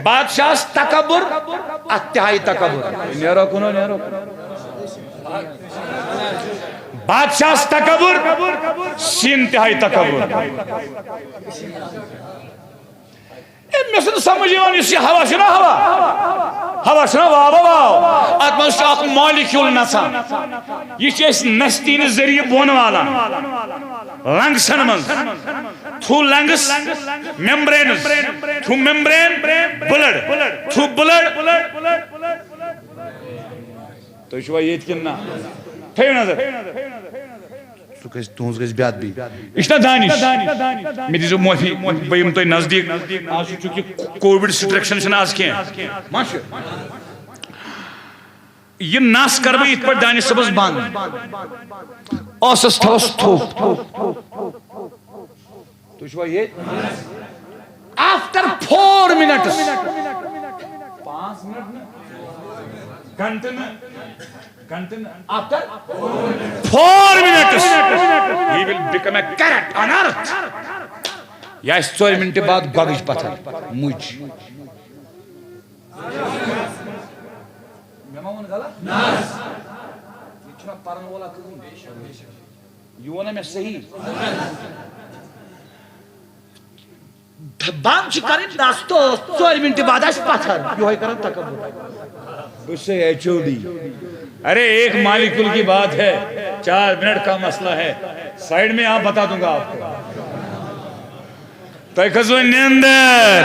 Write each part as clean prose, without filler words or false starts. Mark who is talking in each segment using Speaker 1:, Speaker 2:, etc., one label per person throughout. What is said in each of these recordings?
Speaker 1: بادشاہ تکبر اتہائی تکبر نیرو کنو نیرو بادشاہ تکبر انتہائی تکبر میں سے سمجھ یہ ہوا چھنا ہوا چھنا واو واو ات مز اخ مالیکیول نسان یہ نستین ذریعہ بون والا لنگسن من تھو لنگس ممبرینز تھو ممبرین بلڈ تھو بلڈ تو چھوا یہ کننا تھیو نظر تہذ گھس بیات بھی یہ دانش میں دیزو معافی بہم تہ نزدیک آج چونکہ کووڈ سٹرکشن آج کی یہ نس کر بہ ات پہ دانش صبس بند اوسس تھوس تھوپ تو چھوا یہ آفٹر 4 منٹس 5 منٹ گھنٹے after 4 minutes he will become a carrot on earth یا اس 4 منٹ بعد گوگش پتھر مجھ میں مون غلط ناس یہ چھنا پرن والا کہوں یہ ونا میں صحیح بام چھ کرن دستو 4 منٹ بعد اس پتھر یہ ہوئی کرن تکبر اسے ایچوڈی ارے ایک مالیکول کی بات ہے 4 منٹ کا مسئلہ ہے سائیڈ میں آپ بتا دوں گا آپ کو تیکھزو نیندر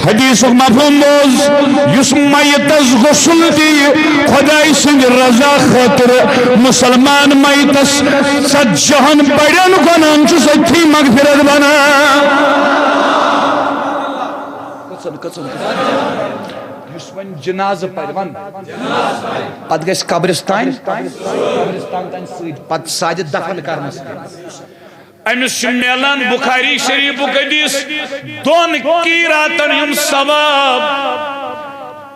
Speaker 1: حدیث مفہوم بوز یس میتس غسل دی خدای سند رضا خاطر مسلمان میتس سجہن بڑن گناہن چھ سچی مغفرت بنا یس ون جناز پر ون پت گیس قبرستان تان سید پت ساجد دفن کرنس امس میلان بخاری شریف حدیث 2 قیراتن یم ثواب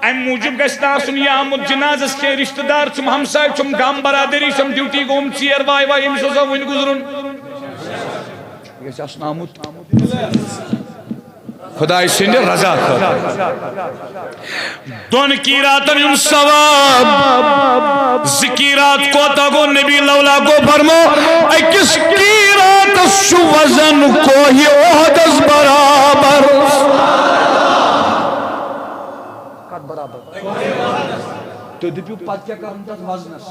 Speaker 1: ام موجب گژھِ آسُن یہ آمُت جنازس کے رشتہ دار چھم ہمسائے چھم گام برادری چھم ڈیوٹی گوم ژیر واے واے أمِس اوسا وُنہِ گُزرُن یہِ گژھِ آسُن آمُت خدای سٕنٛدِ رضا خٲطرٕ 2 قیراتن یم ثواب 2 قیرات کوتاہ گوٚو نبی لولا کو فرمو أکِس قیراتس چھُ وزن کوہِ اُحدس برابر کتھ برابر تو دپیو پتہٕ کیٛاہ کرُن تتھ وزنس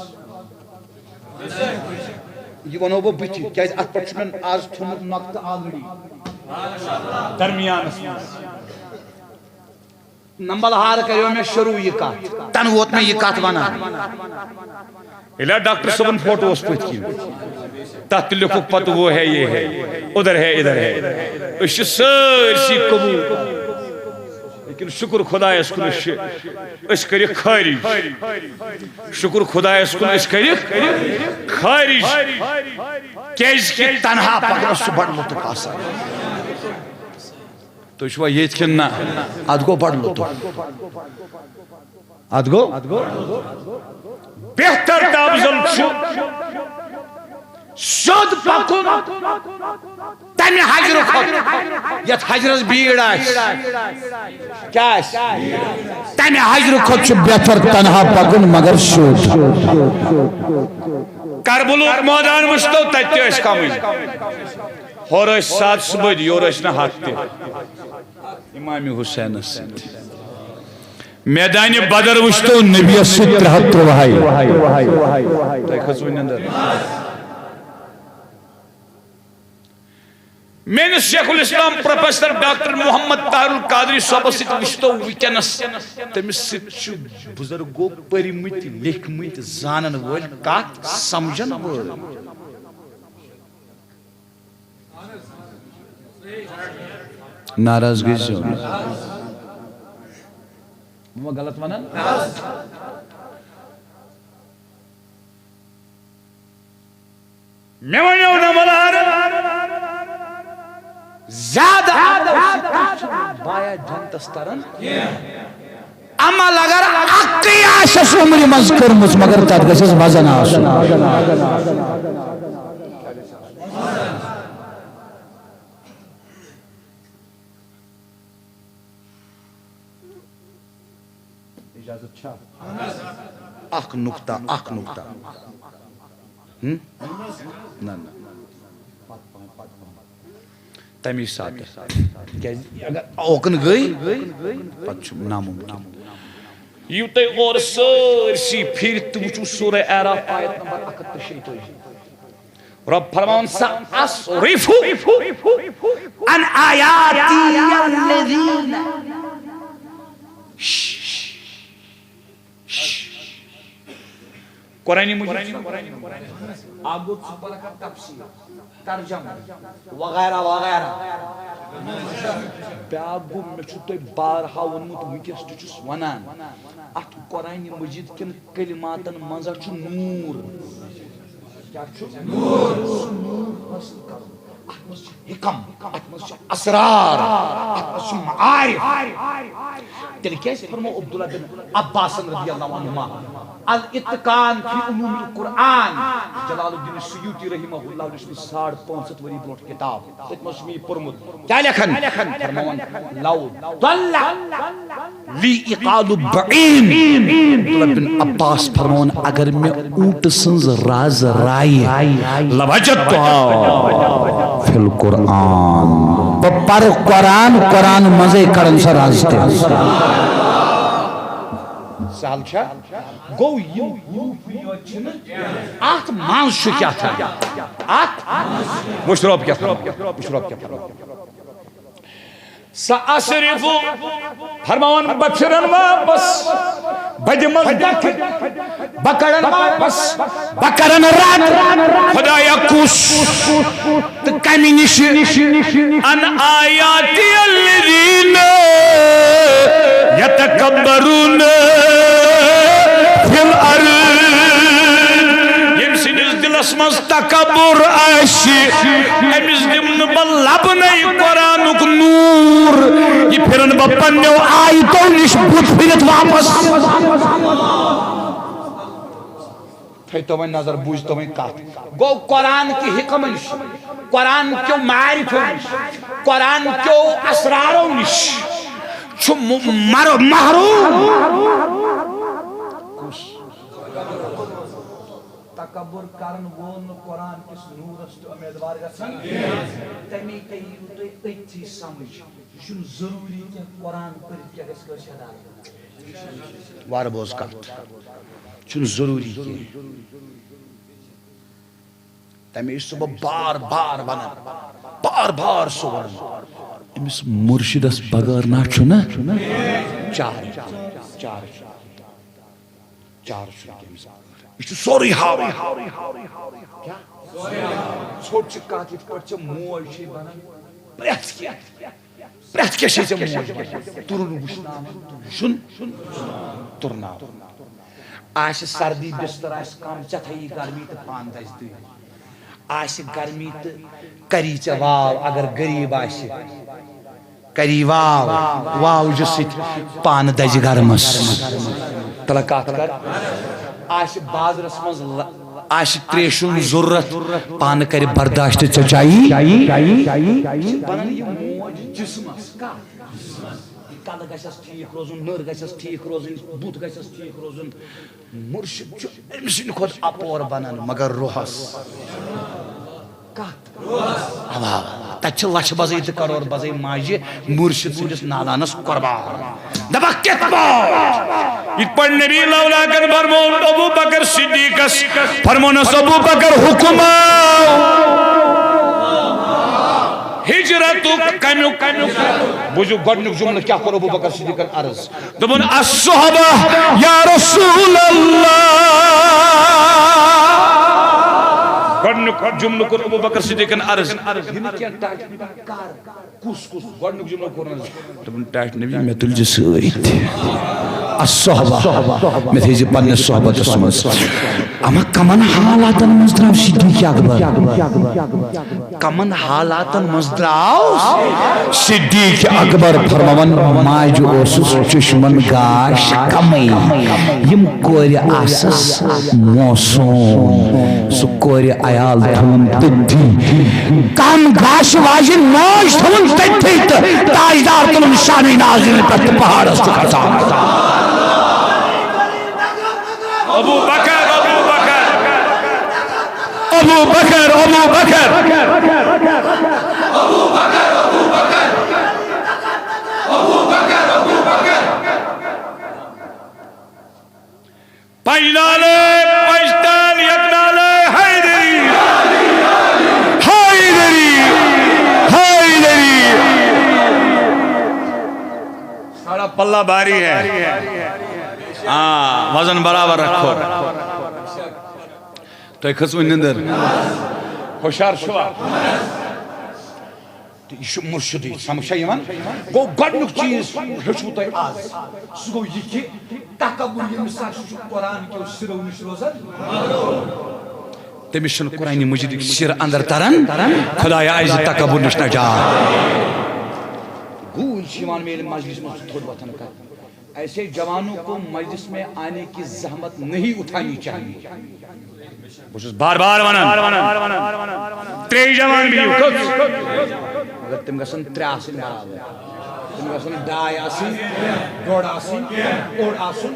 Speaker 1: یہ ونو بہ بتھ کیٛازِ اتھ پٮ۪ٹھ چھُ مےٚ آز تھوٚمُت نۄقطہٕ آلریڈی درمیانس نمبل ہار کریو میں شروع یہ کات تن ووت میں یہ کات وانا الہ ڈاکٹر صبن فوٹو اس پت کی تحت لکھو پت وہ ہے یہ ہے ادھر ہے ادھر ہے اس سرسی قبول لیکن شکر خدا اس کن اس کری خارج شکر خدا اس کن اس کری خارج کیس کی تنہا پکڑا سو بڑھ لطف آسا تو شوا یہ کننا ادگو بڑھ لطف ادگو بہتر تابزل چھو شد پکن تمی حجر خود یت حجرز بیڑ آش کیا آش تمی حجر خود چھو بہتر تنہا پکن مگر شد کربلوک مادان مشتو تیتی اس کامی ہور اس 7 صبح دی اور اس نہ ہاتھ تے امام حسین السید میدان بدر وشتو نبی السید رہت روائی تائی خزوین اندر میں نے شیخ الاسلام پروفیسر ڈاکٹر محمد طاہر القادری صاحب سے وشتو ویکنس تمس سے بزرگو پرمت لکھمت زانن ول کات سمجھن ول ناراضگی سے وہ غلط ونن میں ونیو نہ ملار زیادہ بایا جنتس ترن عمل اگر اکی آشس عمری مز کرمز مگر تر گسس وزن آسن اجازت چھا اخ نکتہ نا تمی ساتھ اگر اوکن گئی پتہ ناممکن یو تے اور سرسی پھر تم سورہ اعراف آیت نمبر 136 رب فرمان سأصرف عن آیاتی الذین قرآن مجید آگو سبرکت تفسیر ترجمہ وغیرہ بیاگو میں چھوٹے بارہا ونمت وکس تچس ونان ات قرآن مجید کن کلماتن منزا چھو نور کیا چھو نور حکم اسرار معارف تیل کیسے فرمو عبداللہ بن عباس رضی اللہ عنہما الاتقان فی علوم القرآن جلال الدین السیوطی رحمہ اللہ نے 65 وری برونٹ کتاب اتمشمی پرمد کیا لکھن فرمون لو ضل لی اقال بعین عبداللہ بن عباس فرمون اگر میں اونٹ سنز راز رائی لوجدتها فی القرآن پر قرآن مزے کرن سر رازتے سہل چھا گو یو چھن آت مانس چھو کیا تھا آت مشروب کیا تھا سأصرف فرمان بچرن واپس بجمل دکھ بکرن واپس بکرن رات خدایا کس کمی نشی ان آیاتی الذین یتکبرون فی الارض یم سنس دلس مز تکبر آشی امس دمن بلبنی قرآنک نور یہ پھرن بپنیو آیتو نش بھت پھرت واپس تو میں نظر بوجھ تو میں کہا گو قرآن کی حکم نش قرآن کیوں معارف نش قرآن کیوں اسراروں نش چھو محروم تکبر کرن وون قرآن کس نورس تو امیدوار گسن تمی کہیو تو ایتھی سمجھ چھن ضروری کہ قرآن پر کیا گس کر شدا وار بوز کت چھن ضروری کہ تمی صبح بار بار سوال امس مرشدس بغیر نہ چھنا چار یہ سوری ہاوی کیا چھوٹ چکا کی پچ موج چھ بنن پرت کیا چھ موج ترن وشنام شن ترنا آش سردی بستر آش کم چتھئی گرمی تو پان دز آش گرمی تو کری چ واو اگر غریب آش کری واو جس پان دز گرمس تلکات کر آش بازرس مز آش تریشن ضرورت پان کر برداشت چچائی بنن یہ موج جسمس کا کل گژھس ٹھیک روزن نر گژھس ٹھیک روزن بُت گژھس ٹھیک روزن مرشد چھُ أمۍ سٕنٛدِ کھۄتہٕ اپور بنان مگر روحس کتھ تتہِ چھِ لچھ بزے تہٕ کرور بزے ماجہِ مرشد سٕنٛدِس نالانس قربان دپکھ کِتھ پٲٹھۍ یِتھ پٲٹھۍ نبی لولا کن فرمون ابو بکر صدیقس فرمونس ابو بکر حکم ہجرت کمیک بوزو گۄڈنیُک جملہٕ کیٛاہ کوٚر ابو بکر صدیقن عرض دوٚپُن الصحبہ یا رسول اللہ گۄڈنیُک جملہٕ کوٚر ابو بکر صدیقن عرض کُس گۄڈنیُک جملہٕ کوٚر دوٚپُن ٹاٹھ نبی مےٚ تُلزِ سۭتۍ الصحبہ میں تھیزی پنی صحبت اسمس اما کمن حالاتن مزدراو صدیق اکبر کمن حالاتن مزدراو صدیق اکبر فرمون ماجو اوسس چشمن گاش کمی یم کوری آسس موسون سو کوری عیال تھون تدھی کم گاش واجن موش تھون تدھی تاجدار تلن شانی ناظرین پر پہاڑ است کھتا
Speaker 2: ابو بکر ابو بکر
Speaker 1: ابو بکر ابو بکر
Speaker 2: ابو بکر ابو بکر ابو بکر ابو بکر پجنالے پجتال یکنالے حیدری
Speaker 1: حیدری حیدری
Speaker 2: ساڑا پلہ باری ہے ہاں وزن برابر رکھو تو ایک خسو نندر خوشار شوا
Speaker 1: یہ چھ مرشدی سمجھا یمن گو گۄڈنیُک چیز ہیوٚچھوٕ تۄہہِ آز سُہ گوٚو یہِ کہِ تکبر ییٚمِس آسہِ سُہ چھُ قرآن کیو سِرو نِش روزان تٔمِس چھُنہٕ قرآنِ مجیدٕکۍ سِر اندر تران خۄدایا اَسہِ دِ تکبر نِش نجات گوٗلۍ چھِ یِوان میٛانہِ مجلس منٛز تھوڑ وۄتھان کتھ ایسے جوانوں کو مجلس میں آنے کی زحمت نہیں اٹھانی چاہیے
Speaker 2: بار بار ونان تری جوان بھی
Speaker 1: اگر تم گژھن ترٛےٚ آسٕنۍ برابر تم گژھن ڈاے آسٕنۍ ڈۄڈ آسٕنۍ اوٚڑ آسُن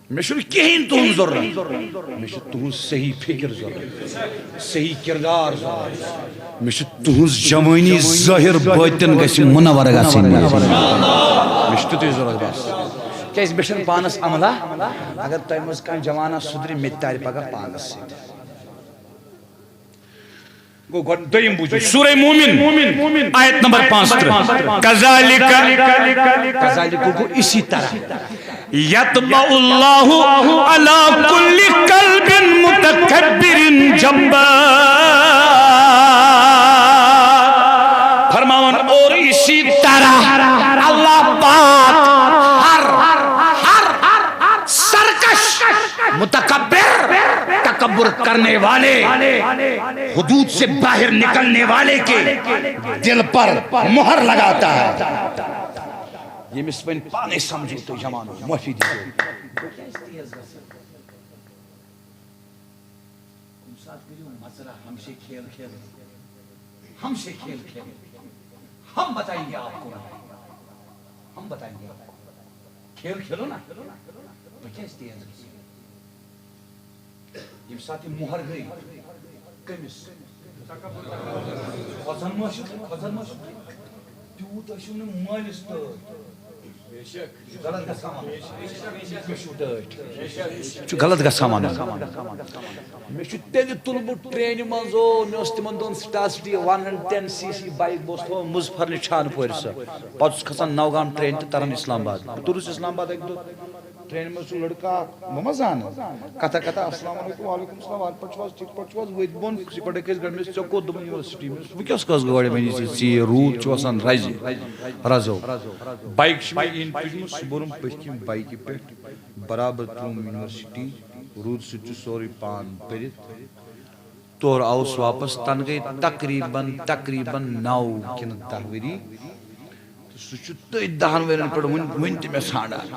Speaker 1: مےٚ چھُنہٕ کِہیٖنۍ تُہُنٛد ضروٗرت مےٚ چھُ تُہُنٛز صحیح فکر ضروٗرت صحیح کردار ضروٗرت مےٚ چھُ تُہُنٛز جوٲنی ظٲہِر بٲطِن گژھِ منور گژھٕنۍ مےٚ چھُ تِتُے ضروٗرت بس کیازِ مےٚ چھُنہٕ پانس عملہ اگر تۄہہِ منٛز کانٛہہ جوانا سُدرِ مےٚ تہِ تارِ پگاہ پانس سۭتۍ گوٚو گۄڈٕ دوٚیِم بوٗزِو
Speaker 2: سورہ مومن آیت نمبر 35
Speaker 1: کذالک گوٚو اسی طرح
Speaker 2: یطبع اللہ علی کل قلب متکبر جبار فرماون اور اسی طرح
Speaker 1: اللہ پاک ہر سرکش متکبر تکبر کرنے والے حدود سے باہر نکلنے والے کے دل پر مہر لگاتا ہے ییٚمِس وۄنۍ پانے سمجھو تُہۍ جوانو معافی دیو ہم سے کھیل کھیل ہم بتائیں گے آپ کو ہم بتائیں گے کھیل کھیلو نا تو کیا تیز یم ساتھ مہر گئی کمس کھوژن ماشو تیوت ٲسِو نہٕ مٲلِس غلط گژھان مےٚ چھُ تیٚلہِ تُلمُت ٹرینہِ منٛز مےٚ اوس تِمن دۄہن سٹار سٹی 110 cc بایک بہٕ اوسُس تھاوان مُظفر نہِ چھانپورِ سۄ پتہٕ اوسُس کھسان نوگام ٹرین تہٕ تران اسلام آباد بہٕ توٚرُس اسلام آباد اکہِ دۄہ ٹرینہِ منٛز چھُ لڑکہٕ اکھ بہٕ ما زانہٕ کتھا کتھا السلام علیکم وعلیکم السلام وارٕ پٲٹھۍ چھِو حظ ٹھیٖک پٲٹھۍ چھِو حظ ؤتھۍ بۄن سِپٹہٕ کٔژِ گٲڑۍ مےٚ ژےٚ کوٚت دوٚپُن یونیورسٹی مےٚ وٕنکیٚس کۄس گٲڑۍ وۄنی ژےٚ روٗد چھُ آسان رزِ رزو بایک چھِ مےٚ اِن تُجمٕژ سُہ بوٚرُم پٔتھۍ کِنۍ بایکہِ پٮ۪ٹھ برابر ترٛووُم یونیورسٹی روٗد سۭتۍ چھُ سورُے پان بٔرِتھ تورٕ آوُس واپس تنہٕ گٔے تقریٖباً 9 کِنہٕ 10 ؤری تہٕ سُہ چھُ تٔتھۍ 10 ؤرین پٮ۪ٹھ وُنہِ تہِ مےٚ ژھانڈان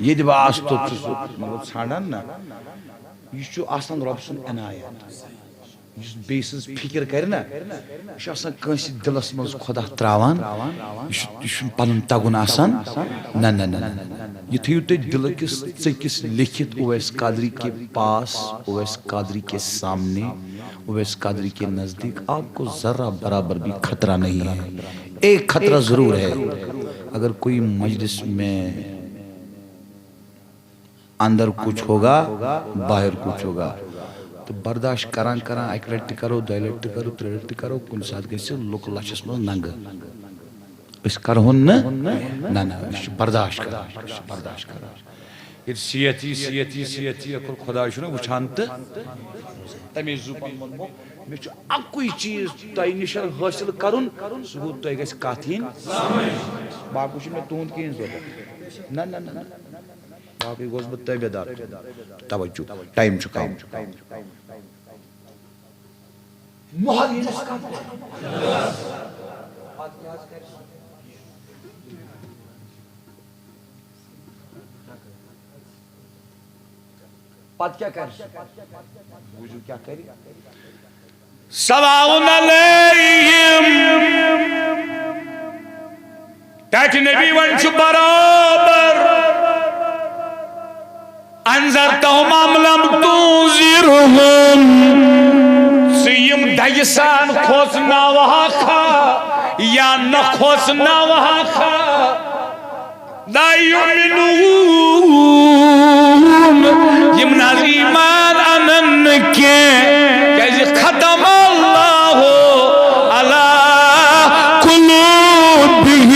Speaker 1: ییٚتہِ بہٕ آسہٕ توٚت چھُ سُہ مطلب ژھانڈان نا یہِ چھُ آسان رۄب سُنٛد عنایت یُس بیٚیہِ سٕنٛز فِکر کرِ نا یہِ چھُ آسان کٲنٛسہِ دِلس منٛز خۄدا تراوان یہِ چھُنہٕ پنُن تگُن آسان نہ نہ نہ یہ تھٲیِو تُہۍ دِلٕکِس ژٔکِس لیکھِتھ اویس قادری کے پاس اویس قادری کے سامنے اویس قادری کے نزدیک آپ کو ذرہ برابر بھی خطرہ نہیں ہے ایک خطرہ ضرور ہے اگر کوئی مجلس میں اندر کچھ ہوگا باہر کچھ ہوگا تو برداشت کران کران اکہِ لٹہِ تہِ کرو دۄیہِ لٹہِ تہِ کرو ترٛیٚیہِ لٹہِ تہِ کرو کُنہِ ساتہٕ گژھِ لُکہٕ لچھس منٛز ننٛگہٕ أسۍ کرہون نہٕ نہ نہ أسۍ چھِ برداشت کران ییٚلہِ صحت یی کوٚر خۄدا چھُنہ وٕچھان تہٕ تمے زُبان ووٚنمو میں اکوئی چیز تہ نشن حاصل کرن سہ گو تہ گژھِ کتھ ین باقی چھ مےٚ تُہُنٛد کِہیٖنۍ ضروٗرت نہ نہ نہ باقی گوس بہٕ تٲبیہ دار توجہ ٹایم چھُ کم مۄہر ییٚمِس پتہ کیا کر بوٗزِو کیا کرِ سواؤن علیہم تتہِ نبی ون چھُ برابر انذرتہم ام لم تنذرہم ژٕ یِم دگہِ سان کھوژناوہکھا یا نہ کھوژناوہکھا لا یؤمنون یم نہ ایمان انن کینٛہہ کیازِ ختم اللہ علی قلوبہم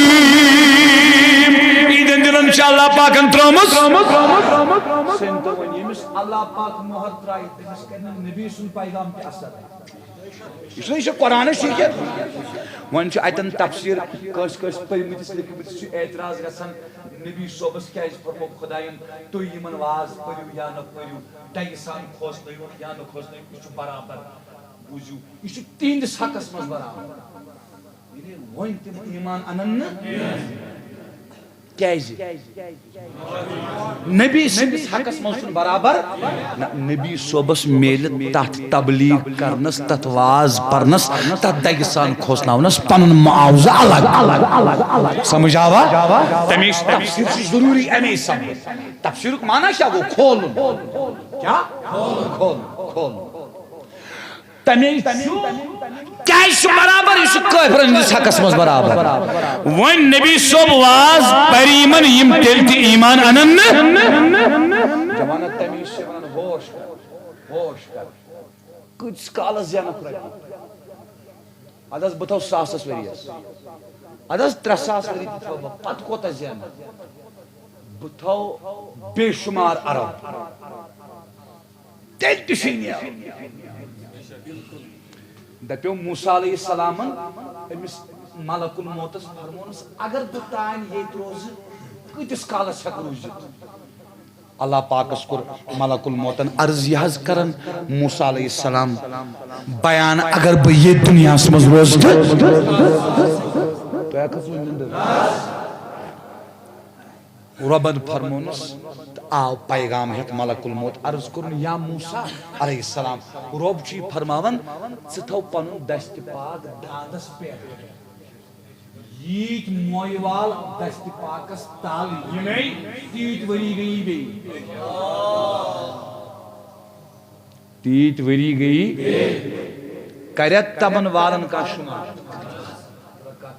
Speaker 1: یِہنٛدٮ۪ن دِلن چھِ اللہ پاکن ترٲومٕژ ییٚمِس اللہ پاک مۄہر ترٛایہِ تٔمِس کرِ نہٕ نبی سُنٛد پیغام تہِ اثر یہ چھُ قرآنس شیٖخ وۄنۍ چھُ اتٮ۪ن تفسیٖر کٲنٛسہِ کٲنٛسہِ پٔرمٕتِس لیکھمٕتِس چھُ اعتراض گژھان نبی صٲبس کیازِ فرمو خۄداین تُہۍ یِمن واز پٔرِو یا نہ پٔرِو دگہِ سان کھوژنٲیِو یا نہ کھوژنٲیِو یہِ چھُ برابر بوٗزِو یہِ چھُ تِہنٛدِس حقس منٛز برابر وۄنۍ تِم ایمان انن نہٕ کیازِ نبی سٕنٛدِس حقس منٛز چھُنہٕ برابر نبی صٲبس میلہِ تتھ تبلیغ کرنس تتھ واز پرنس تتھ دگہِ سان کھوژناونس پنُن معاوضہٕ الگ سمجھ آوا تمے تفسیر چھُ ضروٗری امی سمجھ تفسیرُک معنی کیا گوٚو کھولُن کیا کھولُن تمے کیازِ چھُ برابر یہِ چھُ کٲفرن ہٕنٛدِس حقس منٛز برابر وۄنۍ نبی صٲب واز پرِ یِمن یِم تیٚلہِ تہِ ایمان انن نہٕ جوانن تمیٖز چھِ ونان ہوش کر کۭتِس کالس زینکھ رۄپیہِ ادٕ حظ بہٕ تھاو ساسس ؤرِیس ادٕ حظ 3 ساس ؤری تہِ تھاو بہٕ پتہٕ کوتاہ زینہٕ بہٕ تھاو بے شُمار ارب تیٚلہِ تہِ چھُے نیرُن دپیو موسیٰ علیہ السلامن امس ملک الموتس فرمونس اگر بہٕ تانۍ ییٚتہِ روزٕ کۭتِس کالس ہٮ۪کہٕ روٗزِتھ اللہ پاکس کوٚر ملک الموتن عرض یہِ حظ کرن موسیٰ علیہ السلام بیان اگر بہٕ ییٚتہِ دُنیاہس منٛز روزٕ تۄہہِ کھٔژوٕ نِندٕر رۄبن فرمونس تہٕ آو پیغام ہٮ۪تھ ملک الموت عرض کوٚرُن یا موسیٰ علیہ السلام رۄب چھُ یہِ فرماون ژٕ تھاو پنُن دستہِ پاک داندس پٮ۪ٹھ ییٖتۍ مویہِ وال دستہِ پاکس تل یِمے تیٖتۍ ؤری گٔیی بیٚیہِ تیٖتۍ ؤری گٔیی کریا تمن والن کانٛہہ شُمار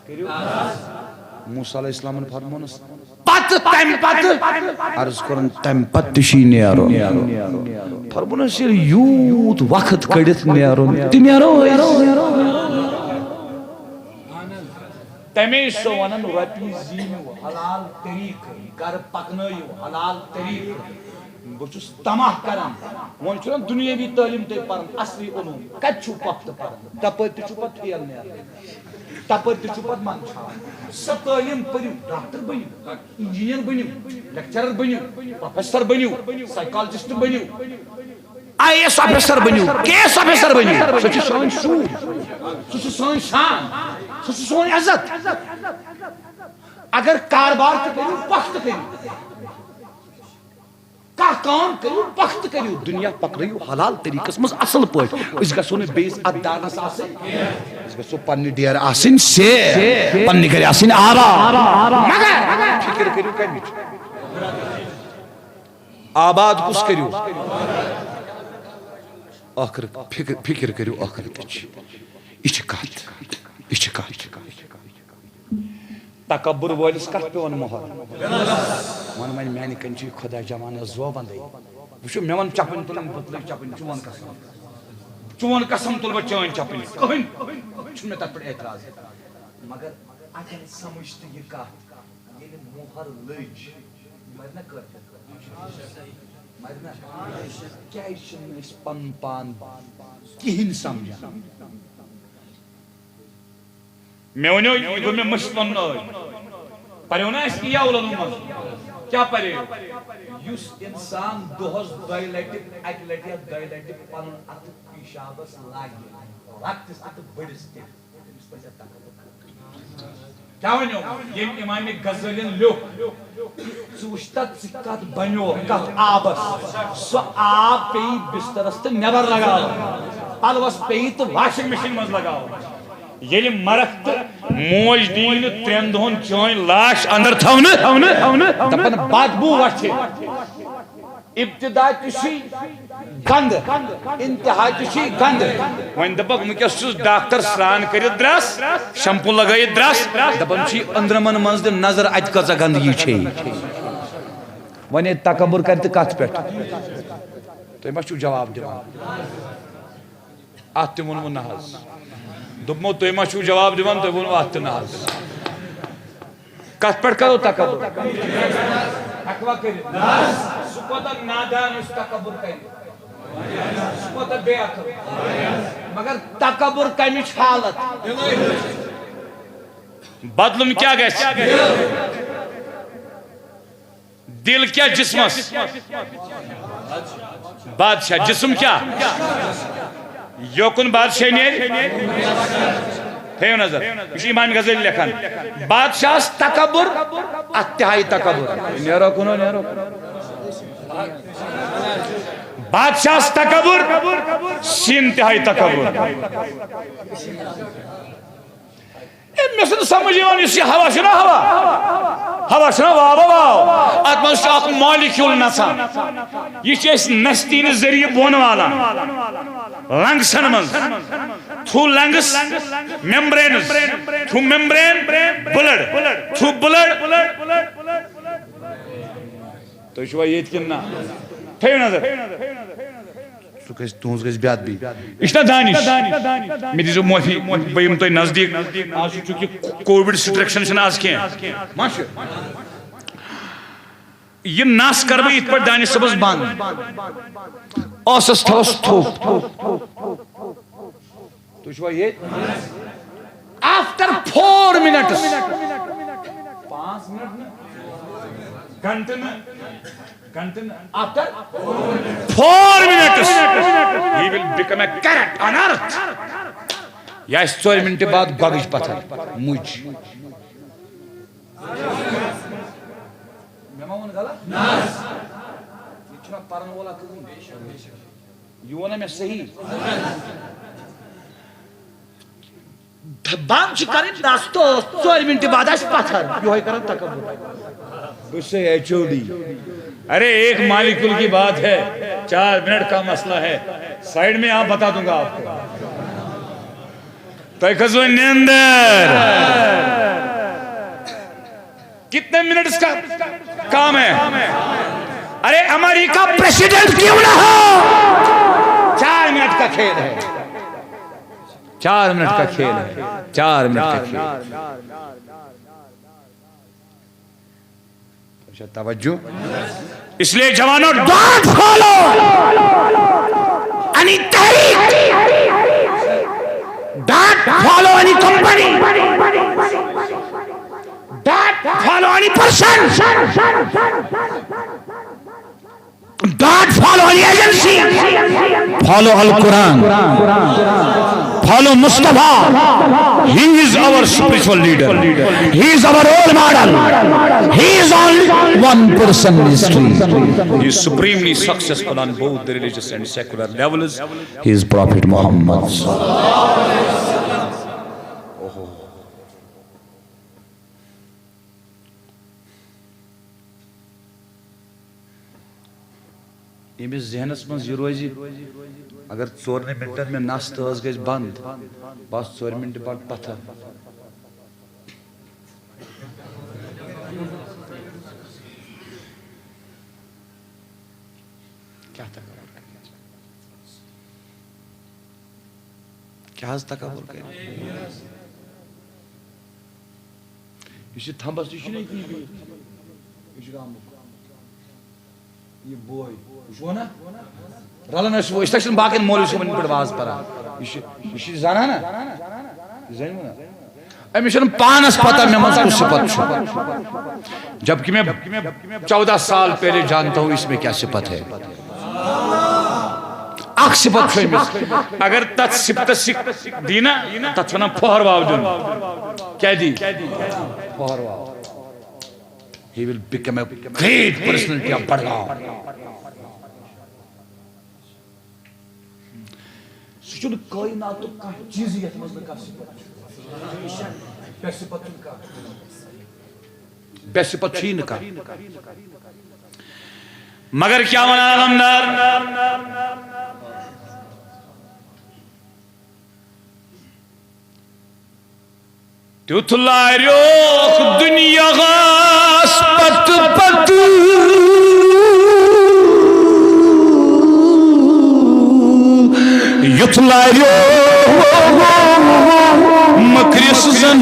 Speaker 1: کٔرِو موسیٰ علیہ السلامن فرمونس تمہِ پتہٕ عرض کوٚرُن تمہِ پتہٕ تہِ چھُے نیرُن فرمونس ییٚلہِ یوٗت وقت کٔڑِتھ نیرُن تہِ نیرو تمے چھُ سۄ ونان رۄپیہِ زیٖنِو حلال طریٖقہٕ گرٕ پکنٲیِو حلال طریٖقہٕ بہٕ چھُس تماہ کران وۄنۍ چھُنہ دُنیٲوی تعلیٖم تُہۍ پران اصلی علوٗم کتہِ چھُو پۄپھتہٕ پران تپٲرۍ تہِ چھُ پتہٕ فیل نیران تپٲرۍ تہِ چھُ پتہٕ منٛدچھان سۄ تعلیٖم پٔرِو ڈاکٹر بٔنِو انجیٖنیر بٔنِو لیکچرر بٔنِو پروفیسر بٔنِو سایکالجسٹ بٔنِو IAS آفیسر بٔنِو KS آفیسر بٔنِو سۄ چھِ سٲنۍ شوٗر سُہ چھُ سٲنۍ شان سُہ چھُ سون عزت اگر کاربار تہِ کٔرِو پۄختہٕ کٔرِو کانٛہہ کٲم کٔرِو پۄختہٕ کٔرِو دُنیا پکنٲیِو حلال طریٖقس منٛز اصل پٲٹھۍ أسۍ گژھو نہٕ بیٚیِس اتھ دانس آسٕنۍ أسۍ گژھو پننہِ ڈیرٕ آسٕنۍ سیف پننہِ گرِ آسٕنۍ آباد مگر فکر کٔرِو کمِچ آباد کُس کٔرِو ٲخر فکر کٔرِو ٲخرتٕچ یہِ چھِ کتھ تکبر وٲلِس کتھ پیوان مۄہر ون وۄنۍ میانہِ کِنۍ چھُ یہِ خۄدا جوان زوبندٕے وٕچھو مےٚ ون چپٕنۍ تُلٕنۍ بہٕ تُلٕے چپٕنۍ چون قسم تُلہٕ بہٕ چٲنۍ چپٕنۍ کٕہٕنۍ چھُنہٕ مےٚ تتھ پٮ۪ٹھ اعتراض مگر اَتٮ۪ن سمجھ تہٕ یہِ کتھ ییٚلہِ مۄہر لٔج مرِ نہ کٲفِر کیا اس پن پان کہین سمجھا
Speaker 2: میں ونیو یہ گو میں مشتن پریو نا اس کی یا اولن من کیا پرے
Speaker 1: یس انسان دہس دۄیہِ لٹہِ اکہِ لٹہِ یا دۄیہِ لٹہِ پنُن اتھٕ پیشابس لاگہِ لۄکٹِس تہِ بٔڑِس تہِ تٔمِس پزِ تکبر
Speaker 2: کیا ونیو یہ امام غزالین لیوکھ
Speaker 1: ژٕ وٕچھ تتھ ژٕ کتھ بنیو کتھ آبس سُہ آب پیٚیہِ بسترس تہٕ نٮ۪بر لگاوُن پلوس پیٚیہِ تہٕ
Speaker 2: واشنگ مشین مز لگاو ییٚلہِ مرکھ تہٕ موج دین 3 دۄہن چٲنۍ لاش اندر تھاونہٕ
Speaker 1: دپن بدبو وٹھِ ابتدا تہِ چھُے گند انتہا تہِ چھُے گند
Speaker 2: وۄنۍ دپکھ وٕنکٮ۪س چھُس ڈاکٹر سران کٔرِتھ درٛس شمپوٗ لگٲیِتھ درٛس
Speaker 1: دپان چھُے أنٛدرمن منٛز تہِ نظر اتہِ کۭژاہ گندگی چھے وۄنۍ تکبر کرِ تہٕ کتھ پٮ۪ٹھ تُہۍ ما چھُو جواب دِوان
Speaker 2: اتھ تہِ ووٚنوٕ نہ حظ دوٚپمو تُہۍ ما چھُو جواب دِوان تُہۍ ووٚنوٕ اتھ تہِ نہ حظ
Speaker 1: کتھ پٮ۪ٹھ کرو تکبر
Speaker 2: ہیٚکوا کٔرِتھ
Speaker 1: سُہ کوتاہ نادان یُس تکبر کرِ سُہ کوتاہ بے عقل مگر تکبر کمِچ حالت
Speaker 2: بدلُن کیٛاہ گژھِ دل کیٛاہ جسمس بادشاہ جسم کیٛاہ یوکُن بادشاہ نیرِ تھٲیِو نظر یہ چھُ امام غزالی لیکھان
Speaker 1: بادشاہس تکبر اتھ تہِ ہایہِ تکبر نیرو کُنو نیرو
Speaker 2: بادشاہس تکبر سین تہِ ہایہِ تکبر مےٚ چھُنہٕ سمجھ یِوان یُس یہِ ہوا چھُنا ہوا چھُنا واو اتھ منٛز چھُ اکھ مالیکیوٗل نژان یہِ چھِ أسۍ نستہِ ہٕنٛدِ ذٔریعہٕ بۄن والان لنگسن منٛز through lungs membranes through membrane blood through blood تُہۍ چھُوا ییٚتہِ کِنہٕ نہ تھٲیِو نظر
Speaker 1: تُہنٛز گژھِ بے ادبی
Speaker 2: یہ چھُنا دانش مےٚ دیٖزیو معٲفی بہٕ یِمہٕ تۄہہِ نزدیٖک آز چھُ چوٗنٛکہِ کووِڈ سٹرکشن چھِنہٕ آز کینٛہہ
Speaker 1: ما چھُ
Speaker 2: یہ نس کر بہٕ یِتھ پٲٹھۍ دانش صٲبس بنٛد
Speaker 1: ٲسس تھوس تھوٚپ تُہۍ چھُوا ییٚتہِ آفٹر 4 minutes 5 منٹ
Speaker 2: گھنٹہٕ نہٕ
Speaker 1: after
Speaker 2: 4 minutes he will become a carrot on earth
Speaker 1: یہ آسہِ 4 منٹہِ بعد گۄگٕج پتھر مُج مےٚ ما ووٚن غلط یہِ چھُنا پرن وول اکھ یہِ ووٚنا مےٚ صحیح بنٛد چھِ کرٕنۍ دس تو 4 منٹہِ بعد آسہِ پتھر یِہوے کران تکبر بہٕ چھُسے HOD
Speaker 2: ارے ایک مالیکول کی بات ہے 4 منٹ کا مسئلہ ہے سائیڈ میں آپ بتا دوں گا آپ کو تو کھسو نیندر کتنے منٹس کا کام ہے ارے امریکہ پریسیڈنٹ کیوں نہ ہو
Speaker 1: 4 منٹ کا کھیل ہے 4 منٹ کا کھیل ہے 4 منٹ کا کھیل توجہ
Speaker 2: اس لیے جوانوں ڈونٹ فالو اینی تحریک don't follow any company don't follow any person don't follow any agency follow القرآن follow Mustafa. He is our spiritual leader. He is our role model. He is only one person in history. He is supremely successful on both the religious and secular levels. He is Prophet Muhammad.
Speaker 1: ییٚمِس ذہنس منٛز یہِ روزِ اگر 4 منٹن میں نس تہٕ ٲس گژھِ بنٛد بس 4 منٹہِ بعد پتھر کیٛاہ حظ تکبر کرِ یہِ چھُ تھمبس یہِ چھُنہٕ ییٚتی بِہِتھ یہِ چھُ آمُت یہ بوے وچھو نا رلن اس وہ اس باقین مولوی صاحبن پہ واز پران یہ زانا نا زانو نا امس پانس پتہ میں من کس صفت جبکہ میں 14 سال پہلے جانتا ہوں اس میں کیا صفت ہے اخ صفت امس اگر تت صفت دینا تت ونان پھوہر واو دن کیا دی پھوہر واو he will become a great personality of Badgaon سہ چھُنہٕ کائناتُک کانٛہہ چیٖزٕے یتھ منٛز نہٕ کانٛہہ صفت بے صفت چھُنہٕ کانٛہہ بے صفت چھُیی نہٕ کانٛہہ مگر کیا ونان علمدار تیُتھ لاریوکھ دُنیاہس پتہٕ پتہٕ یُتھ لاریو مکرس زن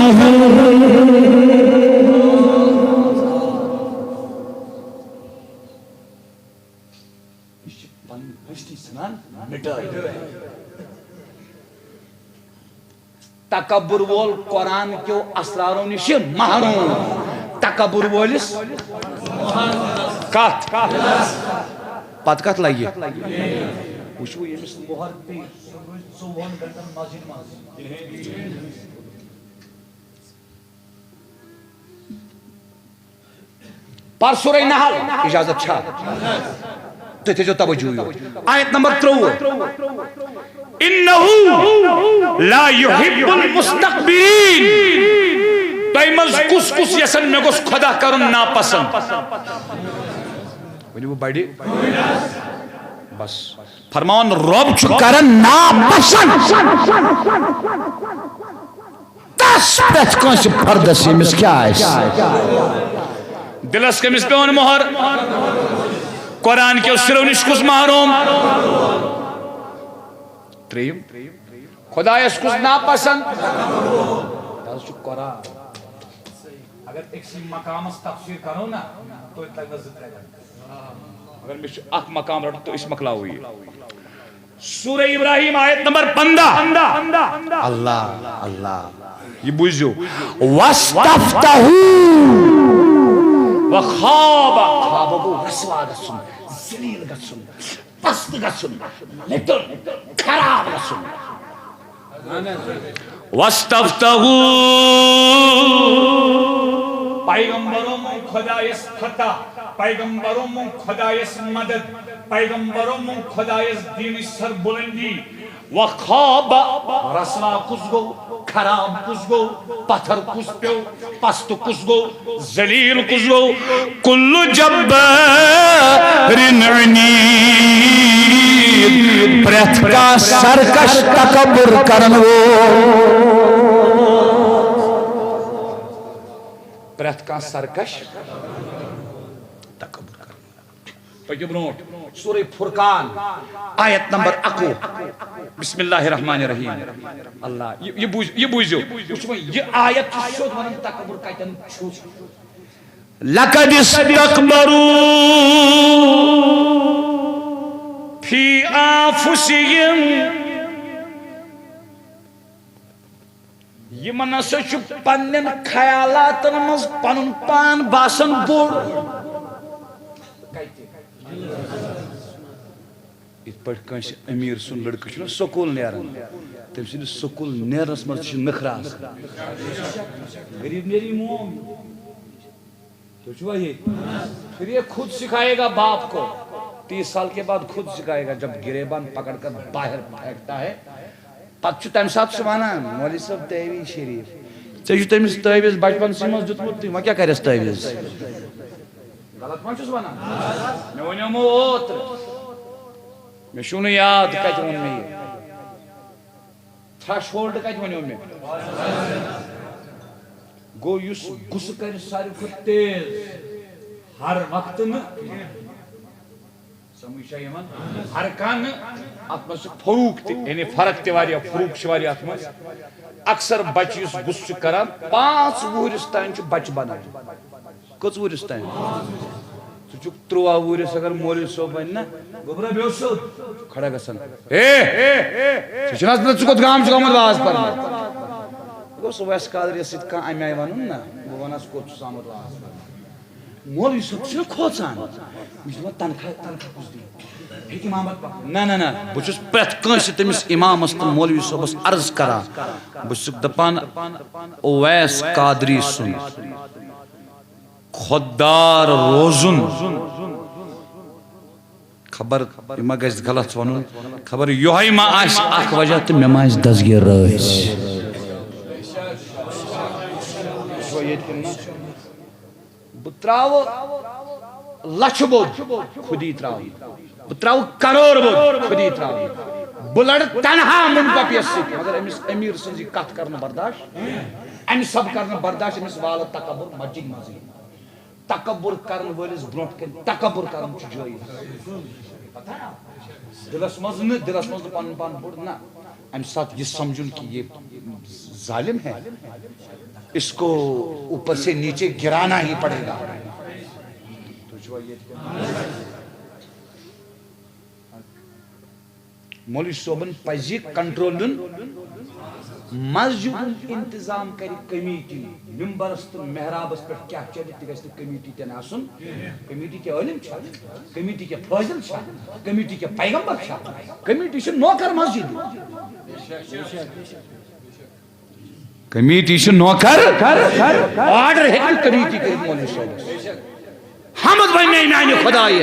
Speaker 1: تکبر وول قرآن کیو اسرارو نش محروم تکبر وولس کت پتہ کت لگہ وچھو یمس مہر پی 24 گھنٹن مسجد مز پر سورہ نحل اجازت چھا تو تھے جو توجہ آیت نمبر 30 انہو لا یحب المستقبرین تیمز کس کس یسن میں گوس خدا کرن ناپسند ونی وہ بڑی بس فرمان رب چھو کرن ناپسند تس پرت کنس پردس یمس کیا ہے دلس کمس پیون مہر قرآن کے سرو نش کس محروم تریم خدا اس کس ناپسند تاز چھو قرآن اگر ایک سی مقام اس تفسیر کرو نا تو اتنا نزد رہے گا اگر میں اک مقام رہتا تو اس مقلا ہوئی سورہ ابراہیم آیت نمبر 15 اللہ اللہ یہ بوجھو وَاسْتَفْتَهُ وَخَابَ خواب کو رسوا گسن زلیل گسن پست گسن لٹن خراب گسن وَاسْتَفْتَهُ پیغمبروں میں خدایس فتح پیغمبروں میں خدایس مدد پیغمبروں میں خدایس دین سر بلندی وخاب رسوا کس گو خراب کس گو پتھر کس پیو پست کس گو زلیل کس گو کل جبار عنید پریت کا سرکش تکبر کرنو پریت کا سرکش تکبر پکیو برونٹ سورہ فرقان آیت نمبر 1 بسم اللہ الرحمن الرحیم اللہ یہ بوجھو یہ آیت شد ونن تکبر کتن چھو لقد استكبروا فی انفسہم یہ منسا چھو پنن خیالاتن مز پنن پان باسن بوڑ ات پہ کنس امیر سن لڑکہ چھ سکول نیران تم سن سکول نیرنس مز نخراس غریب میری موم تو چھو یہ پھر یہ خود سکھائے گا باپ کو 30 سال کے بعد خود سکھائے گا جب گریبان پکڑ کر باہر پھینکتا ہے پتہ چھ تم ساتھ سوانا مولوی صاحب تعویذ شریف ژے تمس تعویذ بچپن سی مز دتمت وۄنۍ کیاہ کرس تعویذ غلط پٲٹھۍ چھُس ونان مےٚ ووٚنیومو اوترٕ مےٚ چھُو نہٕ یاد کتہِ ووٚن مےٚ یہِ تھرٛش ہولڈ کتہِ ونیو مےٚ گوٚو یُس غُصہٕ کرِ ساروی کھۄتہٕ تیز ہر وقتہٕ نہٕ سمجھ چھا یِوان ہر کانٛہہ نہٕ اتھ منٛز چھُ فروق تہِ یعنی فرق تہِ واریاہ فروق چھِ واریاہ اتھ منٛز اکثر بچہِ یُس غُصہٕ چھُ کران 5 وُہرِس تانۍ چھُ بچہِ بنان کٔژ وُہرِس تانۍ سُہ 13 وُہرِس اگر مولوی صٲب وَنہِ نا گوٚبرا بیٚہو سیوٚد کھڑا گژھان ژٕ چھُنہٕ حظ ژٕ کوٚت گام چھُکھ آمُت واز پَرنہِ گوٚو سُہ ویس قادریَس سۭتۍ کانٛہہ اَمہِ آیہِ وَنُن نا بہٕ وَنس کوٚت چھُس آمُت واز پَرنہِ مولوی صٲب چھُنہ کھوژان مےٚ چھُ دَپان تنخواہ کُس دی ہیٚکہِ اِمامت پَکنٲوِتھ نہ بہٕ چھُس پرٛٮ۪تھ کٲنٛسہِ تٔمِس اِمامَس تہٕ مولوی صٲبَس عرض کران بہٕ چھُسکھ دَپان اویس قادری سُنٛد خۄددار روزُن خبر یہِ ما گژھِ غلط وَنُن خبر یِہوٚے ما آسہِ اکھ وجہ تہٕ مےٚ ما آسہِ دسگیٖر رٲسۍ بہٕ ترٛاوٕ لچھٕ بوٚد خُدی ترٛاوٕ بہٕ ترٛاوٕ کرور بوٚد خُدی ترٛاوٕ بہٕ لڑٕ تنہا مُنپپیَس سۭتۍ مگر أمِس أمیٖر سٕنٛز یہِ کتھ کرنہٕ برداش امہِ سب کرنہٕ برداش أمِس والہٕ تکبُر مسجد منٛزٕے تکبُر کرن وٲلِس برونٛٹھ کَنہِ تکبُر کرُن چھُ جٲیِز دِلس منٛز نہٕ پنُن پان بوٚڑ نہ امہِ ساتہٕ یہِ سمجھُن کہ یہ ظالم ہے اس کو اوپر سے نیچے گرانا ہی پڑے گا مولوی صٲبن پزِ کنٹرول دیُن مسجدُک انتظام کرِ کمیٹی ممبرس تہٕ محرابس پٮ۪ٹھ کیاہ چلہِ تہِ گژھِ نہٕ کمیٹی تہِ نہٕ آسُن کمیٹی کیٛاہ عٲلِم چھا کمیٹی کیٛاہ فٲضِل چھا کمیٹی کیٛاہ پیغمبر چھا کمیٹی چھِ نوکر مسجد کمیٹی چھِ نوکر آرڈر ہیٚکہِ نہٕ کمیٹی کٔرِتھ مولوی صٲبس حمد بنے میانہِ خۄدایہِ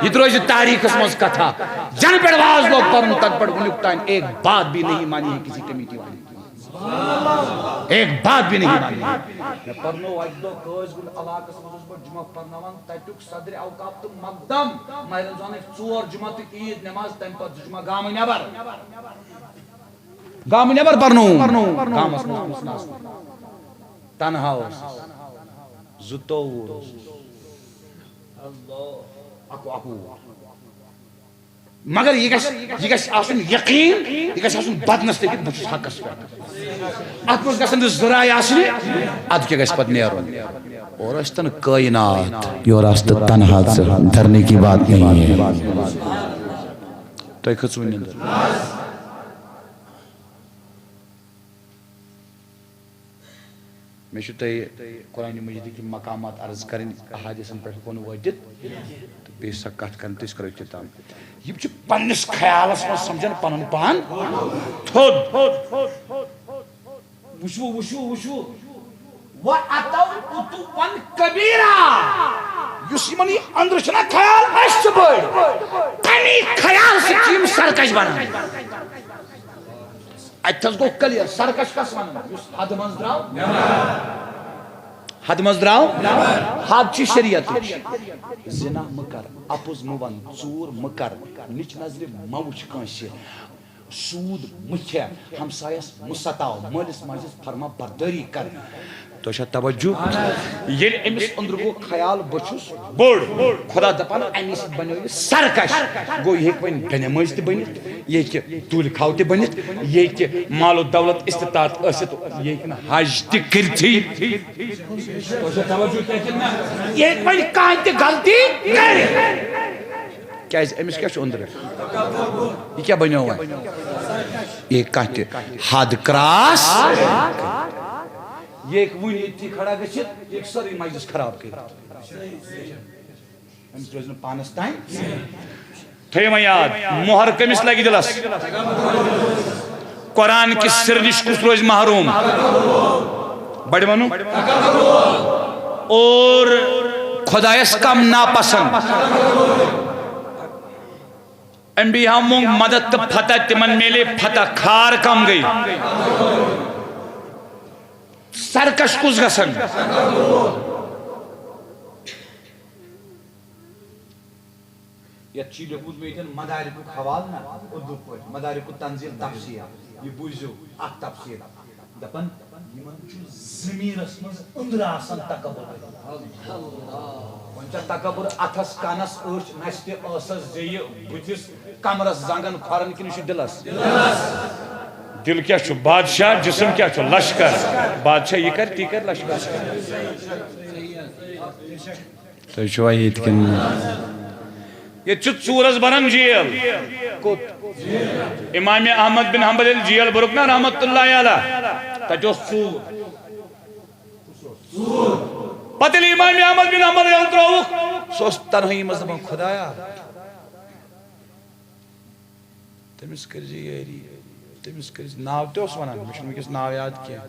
Speaker 1: یہ تو روزِ تاریخس منٛز کتھا جن پٮ۪ٹھ واز لوگ پرُن تن پٮ۪ٹھ وُنیُک تام ایک بات بھی نہیں مانی ہے کسی کمیٹی والے ایک بات بھی نہیں مانی مےٚ پرنوو اکہِ دۄہ قٲضۍ گُنٛڈ علاقس منٛز اوسُس بہٕ جُمعہ پرناوان تتیُک صدرِ اوقاف تہٕ مقدم ماہِ رمضانٕکۍ 4 جُمعہ تہٕ عیٖد نٮ۪ماز تمہِ پتہٕ 2 جُمعہ گامہٕ نٮ۪بر پرنووُم گامس منٛز تنہا اوس 22 مگر یہ گژھِ آسُن یقین یہ گژھِ آسُن بدنس لٔگِتھ بہٕ چھُس حقس پٮ۪ٹھ اتھ منٛز گژھن نہٕ زٕراے آسنہِ ادٕ کیٛاہ گژھِ پتہٕ نیرُن اور ٲسۍتن کٲینات یور آس تہٕ تنہا ژٕ ڈرنے کی بات نہیں ہے تۄہہِ کھٔژوٕ نِندٕر مےٚ چھُ تۄہہِ قرآنِ مجیٖدٕکۍ مقامات عرض کرٕنۍ احادیثن پٮ۪ٹھ ہٮ۪کو نہٕ وٲتِتھ تہٕ بیٚیہِ سۄ کتھ کرٕنۍ تہٕ أسۍ کرو اختتام یِم چھِ پننِس خیالس منٛز سمجھان پنُن پان تھوٚد وٕچھو یُس یِمن یہِ أنٛدرٕ چھُنہ خیال اَسہِ چھِ بٔڑۍ تمی خیال سۭتۍ چھِ یِم سرکش بنان اتہِ حظ گوٚو کلیر سرکش کس ونان یُس حدٕ منٛز درٛاو حد چھِ شریعتٕچ زِنا مہٕ کر اپُز مہٕ ون ژوٗر مہٕ کر نِچ نظرِ مہ وٕچھ کٲنٛسہِ سوٗد مہٕ کھے ہمسایس مہٕ ستاو مٲلِس ماجس فرما بردٲری کر تۄہہِ چھا توجہ ییٚلہِ أمِس أنٛدرٕ گوٚو خیال بہٕ چھُس بوٚڑ خۄدا دپان امی سۭتۍ بنیو یہِ سرکش گوٚو یہِ ہیٚکہِ وۄنۍ ڈنہِ مٲنٛزۍ تہِ بٔنِتھ یہِ ہیٚکہِ دُلہِ کھاو تہِ بٔنِتھ یہِ ہیٚکہِ مال و دولت استطاعت ٲسِتھ یہِ ہیٚکہِ نہٕ حج تہِ کٔرتھٕے یہِ ہیٚکہِ وۄنۍ کانٛہہ تہِ غلطی کٔرِتھ کیازِ أمِس کیٛاہ چھُ أنٛدرٕ یہِ کیٛاہ بنیو وۄنۍ یہِ ہیٚکہِ کانٛہہ تہِ حد کراس یہ ایک وُنۍ ییٚتھی کھڑا گٔژھِتھ یہِ ہیٚکہِ سٲرٕے مجلس خراب کٔرِتھ أمِس روزِ نہٕ پانس تام تھٲیِو وۄنۍ یاد مۄہر کٔمِس لگہِ دِلس قرآن کِس سِرٕ نِش کُس روزِ محروٗم بڑِ ونُن اور خۄدایس کم ناپسنٛد انبیاء مونگ مدد تہٕ فتح تِمن میلے فتح کھار کم گٔے سرکش کُس گژھن یتھ چھُ لیوٚکھمُت مےٚ ییٚتٮ۪ن مدارِکُک حوالہٕ نہ اُردو پٲٹھۍ مدارِکُ تنزیل تفسیٖر یہِ بوٗزِو اکھ تفسیٖر دپان یِمن چھُ ضمیٖرس منٛز أنٛدرٕ آسان تکبر وۄنۍ چھا تکبر اتھس کانس أچھ نستہِ ٲسس زیٚیہِ بٕتھِس کمرس زنگن کھۄرن کِنہٕ یہِ چھُ دِلس دل کیا چھُ بادشاہ جسم کیا چھُ لشکر بادشاہ یہِ کر تی کر لشکر
Speaker 2: تو چھوا یت کن
Speaker 1: یہ ژورس بنان جیل امام احمد بن حنبل جیل برک نا رحمت اللہ علیہ تتہ ژور پتہ امام احمد بن حنبل تروک سہ تنہائی مز دپان خدایا تمس کر یاری تمس کر ناو تہ ونان مجھے ونکس ناو یاد کیا